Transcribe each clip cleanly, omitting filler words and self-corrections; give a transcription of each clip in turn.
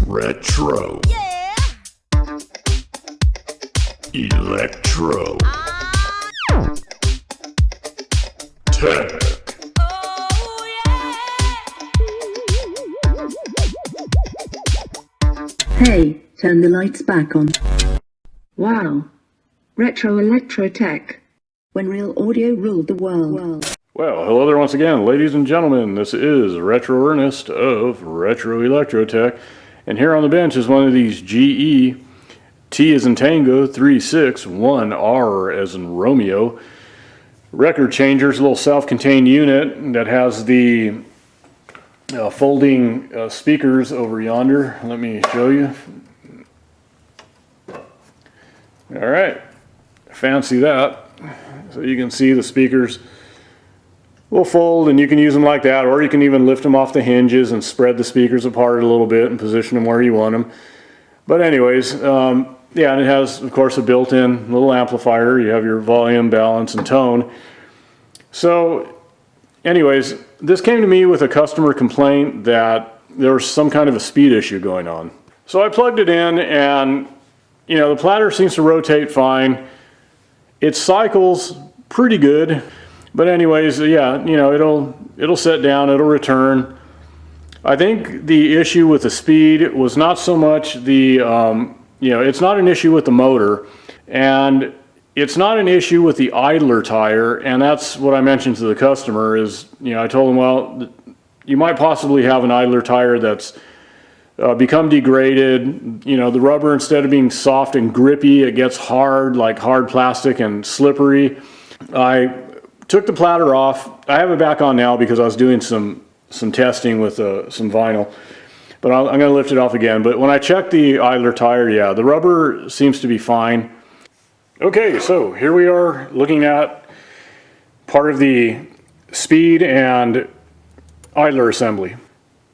Retro. Yeah. Electro. Tech. Oh yeah. Hey, turn the lights back on. Wow. Retro electro tech. When real audio ruled the world. Well, hello there once again, ladies and gentlemen. This is Retro Ernest of Retro Electro Tech, and here on the bench is one of these GE T as in Tango 361R as in Romeo record changers, a little self-contained unit that has the folding speakers over yonder. Let me show you. All right, fancy that. So you can see the speakers will fold, and you can use them like that, or you can even lift them off the hinges and spread the speakers apart a little bit and position them where you want them. But anyways, yeah, and it has, of course, a built-in little amplifier. You have your volume, balance, and tone. So anyways, this came to me with a customer complaint that there was some kind of a speed issue going on. So I plugged it in, and you know, the platter seems to rotate fine. It cycles pretty good. But anyways, yeah, you know, it'll set down, it'll return. I think the issue with the speed was not so much the, you know, it's not an issue with the motor, and it's not an issue with the idler tire, and that's what I mentioned to the customer is, you know, I told him, well, you might possibly have an idler tire that's become degraded. You know, the rubber, instead of being soft and grippy, it gets hard, like hard plastic and slippery. I took the platter off. I have it back on now because I was doing some testing with some vinyl, but I'm going to lift it off again. But when I checked the idler tire, yeah, the rubber seems to be fine. Okay, so here we are looking at part of the speed and idler assembly.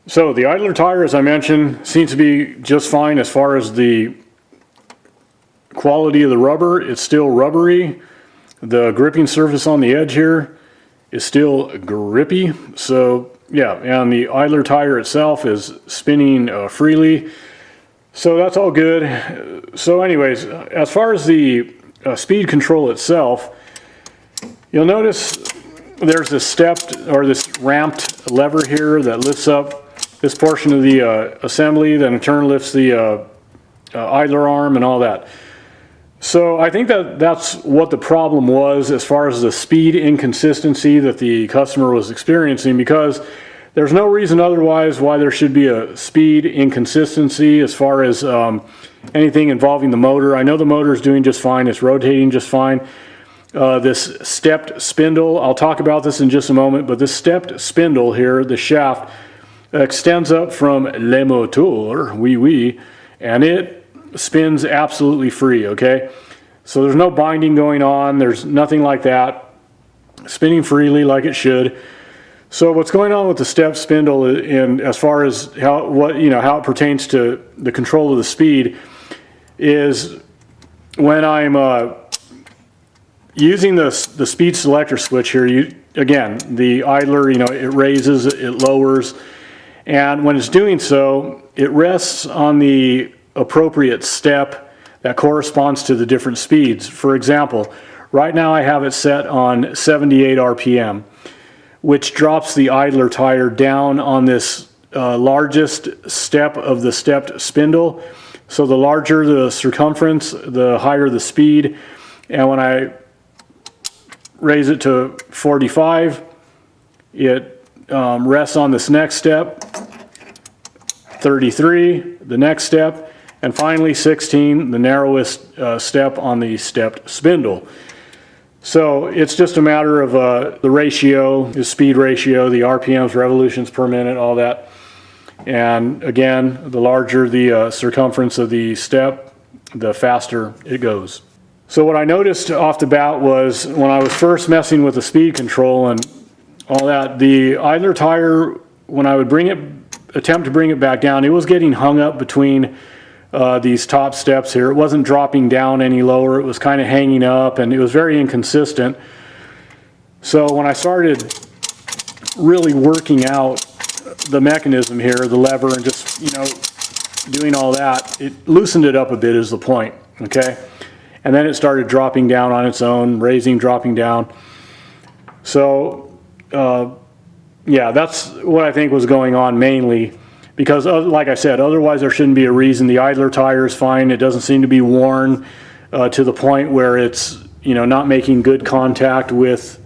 So the idler tire, as I mentioned, seems to be just fine as far as the quality of the rubber. It's still rubbery. The gripping surface on the edge here is still grippy. So yeah, and the idler tire itself is spinning freely. So that's all good. So anyways, as far as the speed control itself, you'll notice there's this stepped or this ramped lever here that lifts up this portion of the assembly, then in turn lifts the idler arm and all that. So I think that that's what the problem was as far as the speed inconsistency that the customer was experiencing, because there's no reason otherwise why there should be a speed inconsistency as far as anything involving the motor. I know the motor is doing just fine. It's rotating just fine. This stepped spindle, I'll talk about this in just a moment, but this stepped spindle here, the shaft, extends up from le moteur, oui, and it spins absolutely free, okay? So there's no binding going on, there's nothing like that, spinning freely like it should. So what's going on with the step spindle in as far as how it pertains to the control of the speed is when I'm using the speed selector switch here, again, the idler, you know, it raises, it lowers, and when it's doing so, it rests on the appropriate step that corresponds to the different speeds. For example, right now I have it set on 78 RPM, which drops the idler tire down on this largest step of the stepped spindle. So the larger the circumference, the higher the speed. And when I raise it to 45, it rests on this next step, 33, the next step, and finally 16, the narrowest step on the stepped spindle. So it's just a matter of the ratio, the speed ratio, the RPMs, revolutions per minute, all that. And again, the larger the circumference of the step, the faster it goes. So what I noticed off the bat was when I was first messing with the speed control and all that, the idler tire, when I would attempt to bring it back down, it was getting hung up between these top steps here. It wasn't dropping down any lower. It was kind of hanging up, and it was very inconsistent. So when I started really working out the mechanism here, the lever, and just, you know, doing all that, it loosened it up a bit is the point, okay? And then it started dropping down on its own, raising, dropping down. So, yeah, that's what I think was going on mainly, because like I said, otherwise there shouldn't be a reason. The idler tire is fine. It doesn't seem to be worn to the point where it's, you know, not making good contact with,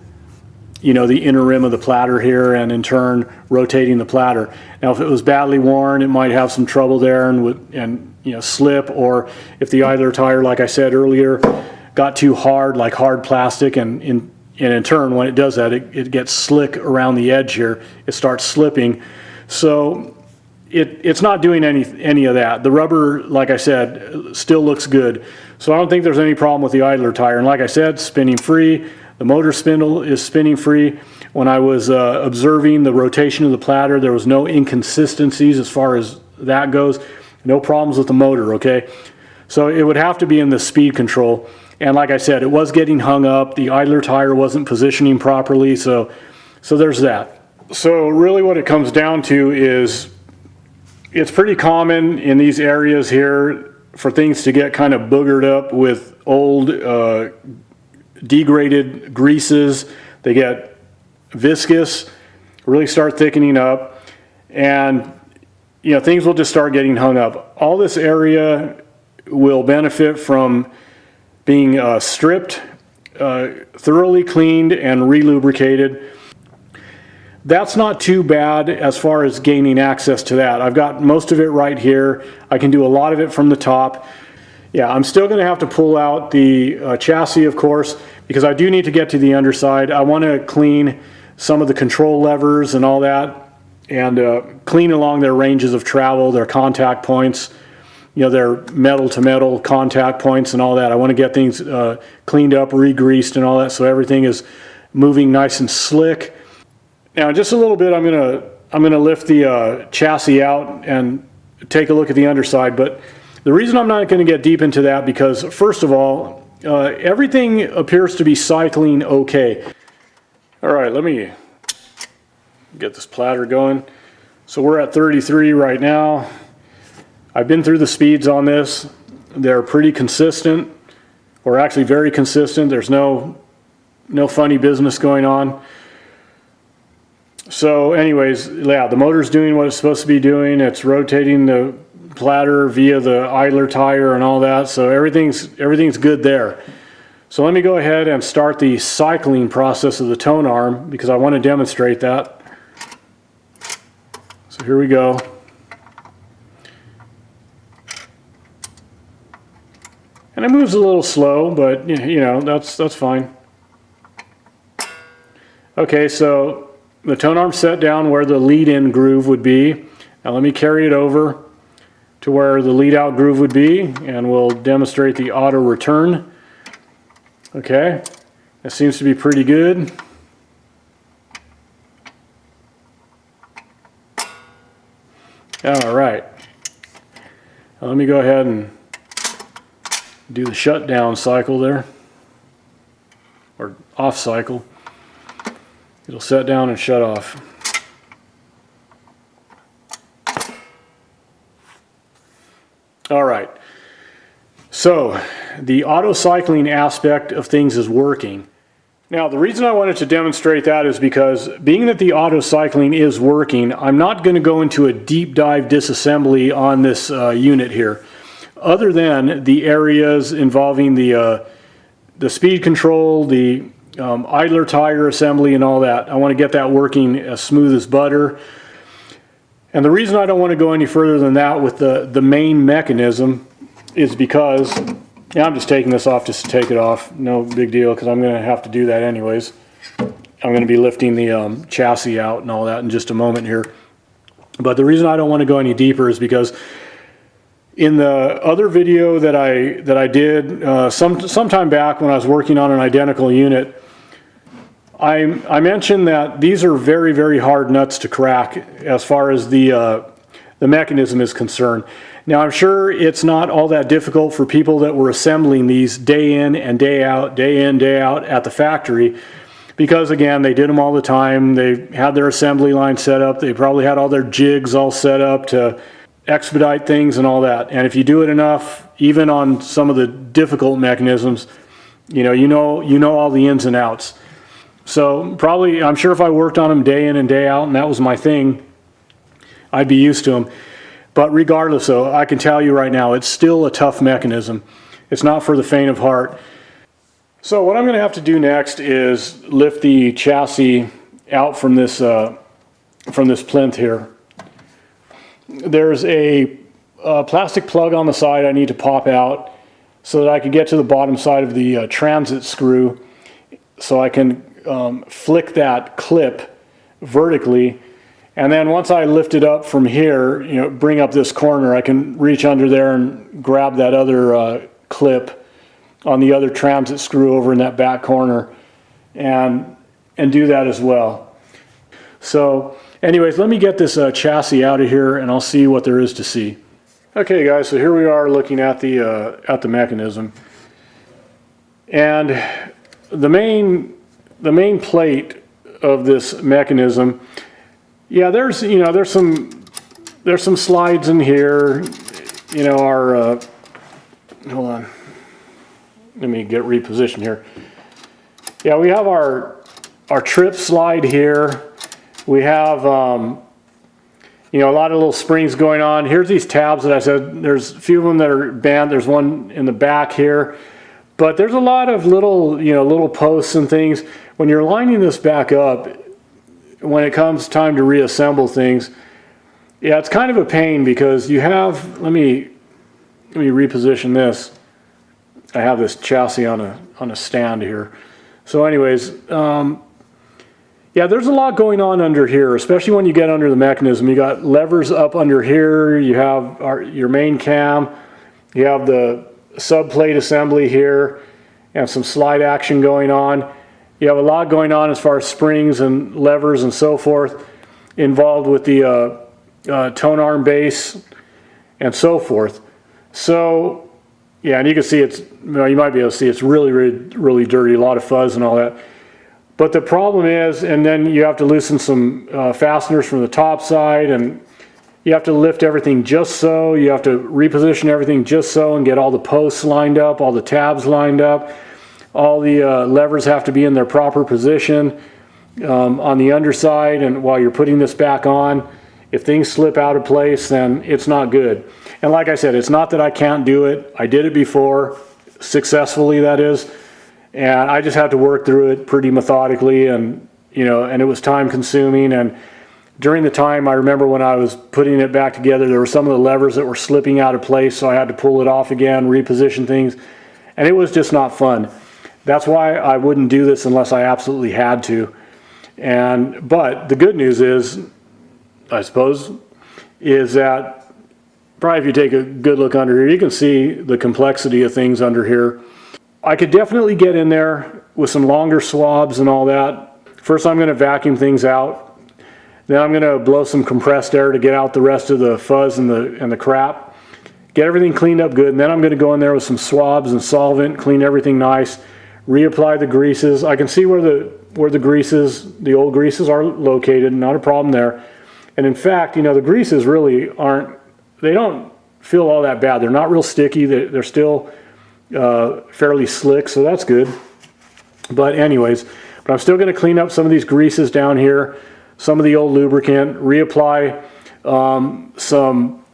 you know, the inner rim of the platter here, and in turn rotating the platter. Now, if it was badly worn, it might have some trouble there and would, you know, slip, or if the idler tire, like I said earlier, got too hard, like hard plastic, and in turn, when it does that, it gets slick around the edge here. It starts slipping. So it's not doing any of that. The rubber, like I said, still looks good. So I don't think there's any problem with the idler tire. And like I said, spinning free. The motor spindle is spinning free. When I was observing the rotation of the platter, there was no inconsistencies as far as that goes. No problems with the motor, okay? So it would have to be in the speed control. And like I said, it was getting hung up. The idler tire wasn't positioning properly, so there's that. So really what it comes down to is it's pretty common in these areas here for things to get kind of boogered up with old degraded greases. They get viscous, really start thickening up, and you know, things will just start getting hung up. All this area will benefit from being stripped, thoroughly cleaned, and re-lubricated. That's not too bad as far as gaining access to that. I've got most of it right here. I can do a lot of it from the top. Yeah, I'm still going to have to pull out the chassis, of course, because I do need to get to the underside. I want to clean some of the control levers and all that, and clean along their ranges of travel, their contact points, you know, their metal-to-metal contact points and all that. I want to get things cleaned up, re-greased and all that, so everything is moving nice and slick. Now, in just a little bit, I'm gonna lift the chassis out and take a look at the underside. But the reason I'm not going to get deep into that, because first of all, everything appears to be cycling okay. All right, let me get this platter going. So we're at 33 right now. I've been through the speeds on this. They're pretty consistent, or actually very consistent. There's no funny business going on. So anyways, yeah, the motor's doing what it's supposed to be doing. It's rotating the platter via the idler tire and all that. So everything's good there. So let me go ahead and start the cycling process of the tone arm, because I want to demonstrate that. So here we go. And it moves a little slow, but you know, that's fine. Okay, so the tone arm set down where the lead-in groove would be. Now let me carry it over to where the lead-out groove would be, and we'll demonstrate the auto return. Okay, that seems to be pretty good. All right, now let me go ahead and do the shutdown cycle there, or off cycle. It'll set down and shut off. All right, so the auto cycling aspect of things is working. Now, the reason I wanted to demonstrate that is because, being that the auto cycling is working, I'm not going to go into a deep dive disassembly on this unit here, other than the areas involving the speed control, the idler tire assembly and all that. I want to get that working as smooth as butter. And the reason I don't want to go any further than that with the main mechanism is because, yeah, I'm just taking this off just to take it off. No big deal, because I'm going to have to do that anyways. I'm going to be lifting the chassis out and all that in just a moment here. But the reason I don't want to go any deeper is because in the other video that I did sometime back when I was working on an identical unit, I mentioned that these are very, very hard nuts to crack as far as the mechanism is concerned. Now, I'm sure it's not all that difficult for people that were assembling these day in and day out, day in, day out at the factory. because again, they did them all the time. They had their assembly line set up. They probably had all their jigs all set up to expedite things and all that. And if you do it enough, even on some of the difficult mechanisms, you know all the ins and outs. So probably, I'm sure if I worked on them day in and day out, and that was my thing, I'd be used to them. But regardless, though, I can tell you right now, it's still a tough mechanism. It's not for the faint of heart. So what I'm going to have to do next is lift the chassis out from this plinth here. There's a plastic plug on the side I need to pop out so that I can get to the bottom side of the transit screw, so I can flick that clip vertically. And then once I lift it up from here, bring up this corner, I can reach under there and grab that other clip on the other transit screw over in that back corner and do that as well. So anyways, let me get this chassis out of here and I'll see what there is to see. Okay guys, so here we are looking at the mechanism. And the main plate of this mechanism, yeah, there's some slides in here, our hold on, let me get repositioned here. Yeah, we have our trip slide here. We have a lot of little springs going on. Here's these tabs that I said, there's a few of them that are bent. There's one in the back here, but there's a lot of little posts and things. When you're lining this back up, when it comes time to reassemble things, yeah, it's kind of a pain because you have, let me reposition this. I have this chassis on a stand here. So anyways, yeah, there's a lot going on under here, especially when you get under the mechanism. You got levers up under here. You have your main cam. You have the subplate assembly here and some slide action going on. You have a lot going on as far as springs and levers and so forth involved with the tone arm base and so forth. So yeah, and you can see you might be able to see it's really, really, really dirty, a lot of fuzz and all that. But the problem is, and then you have to loosen some fasteners from the top side, and you have to lift everything just so, you have to reposition everything just so and get all the posts lined up, all the tabs lined up. All the levers have to be in their proper position on the underside, and while you're putting this back on, if things slip out of place, then it's not good. And like I said, it's not that I can't do it. I did it before, successfully that is, and I just had to work through it pretty methodically, and and it was time consuming. And during the time, I remember when I was putting it back together, there were some of the levers that were slipping out of place, so I had to pull it off again, reposition things, and it was just not fun. That's why I wouldn't do this unless I absolutely had to. But the good news is, I suppose, is that probably if you take a good look under here, you can see the complexity of things under here. I could definitely get in there with some longer swabs and all that. First, I'm going to vacuum things out. Then I'm going to blow some compressed air to get out the rest of the fuzz and the crap. Get everything cleaned up good. And then I'm going to go in there with some swabs and solvent, clean everything nice. Reapply the greases. I can see where the greases, the old greases are located, not a problem there. And in fact, the greases really they don't feel all that bad. They're not real sticky. They're still fairly slick, so that's good. But anyways, I'm still going to clean up some of these greases down here, some of the old lubricant, reapply some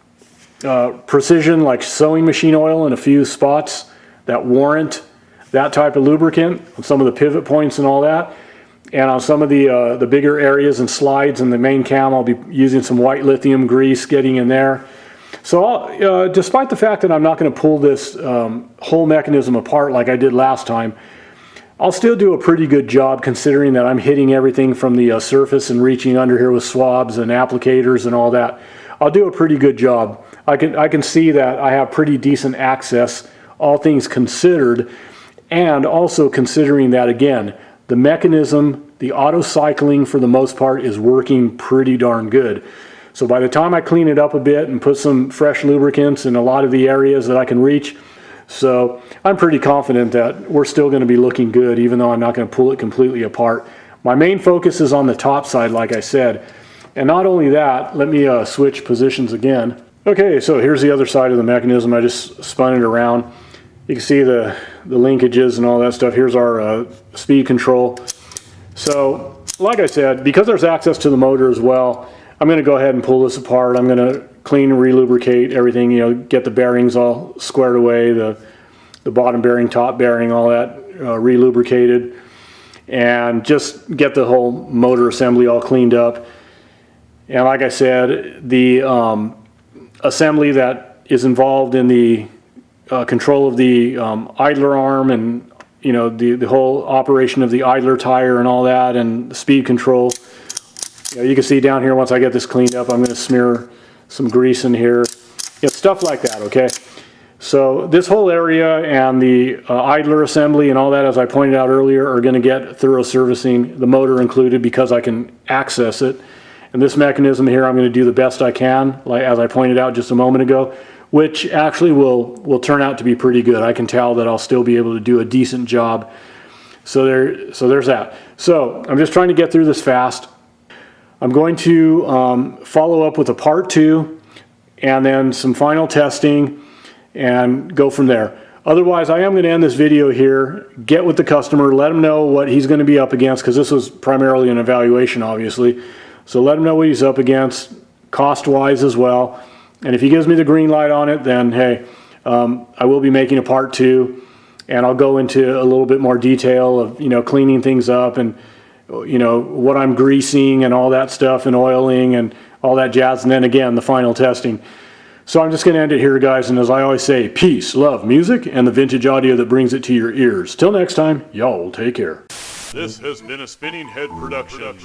precision like sewing machine oil in a few spots that warrant that type of lubricant on some of the pivot points and all that. And on some of the bigger areas and slides in the main cam, I'll be using some white lithium grease getting in there. So despite the fact that I'm not going to pull this whole mechanism apart like I did last time, I'll still do a pretty good job considering that I'm hitting everything from the surface and reaching under here with swabs and applicators and all that. I'll do a pretty good job. I can see that I have pretty decent access, all things considered. And also considering that, again, the mechanism, the auto cycling for the most part is working pretty darn good. So by the time I clean it up a bit and put some fresh lubricants in a lot of the areas that I can reach, So I'm pretty confident that we're still going to be looking good, even though I'm not going to pull it completely apart. My main focus is on the top side, like I said. And not only that, let me switch positions again. Okay, so here's the other side of the mechanism. I just spun it around. You can see the linkages and all that stuff. Here's our speed control. So, like I said, because there's access to the motor as well, I'm going to go ahead and pull this apart. I'm going to clean and relubricate everything, you know, get the bearings all squared away, the bottom bearing, top bearing, all that relubricated, and just get the whole motor assembly all cleaned up. And like I said, the assembly that is involved in the control of the idler arm and, you know, the whole operation of the idler tire and all that, and the speed control. You can see down here, once I get this cleaned up, I'm going to smear some grease in here. Stuff like that, okay? So this whole area and the idler assembly and all that, as I pointed out earlier, are going to get thorough servicing, the motor included, because I can access it. And this mechanism here, I'm going to do the best I can, like as I pointed out just a moment ago, which actually will turn out to be pretty good. I can tell that I'll still be able to do a decent job. So there's that. So I'm just trying to get through this fast. I'm going to follow up with a part 2 and then some final testing and go from there. Otherwise, I am going to end this video here, get with the customer, let him know what he's going to be up against, because this was primarily an evaluation, obviously. So let him know what he's up against, cost-wise as well. And if he gives me the green light on it, then hey, I will be making a part 2, and I'll go into a little bit more detail of, you know, cleaning things up and, you know, what I'm greasing and all that stuff and oiling and all that jazz, and then again the final testing. So I'm just going to end it here, guys, and as I always say, peace, love, music, and the vintage audio that brings it to your ears. Till next time, y'all take care. This has been a Spinning Head production.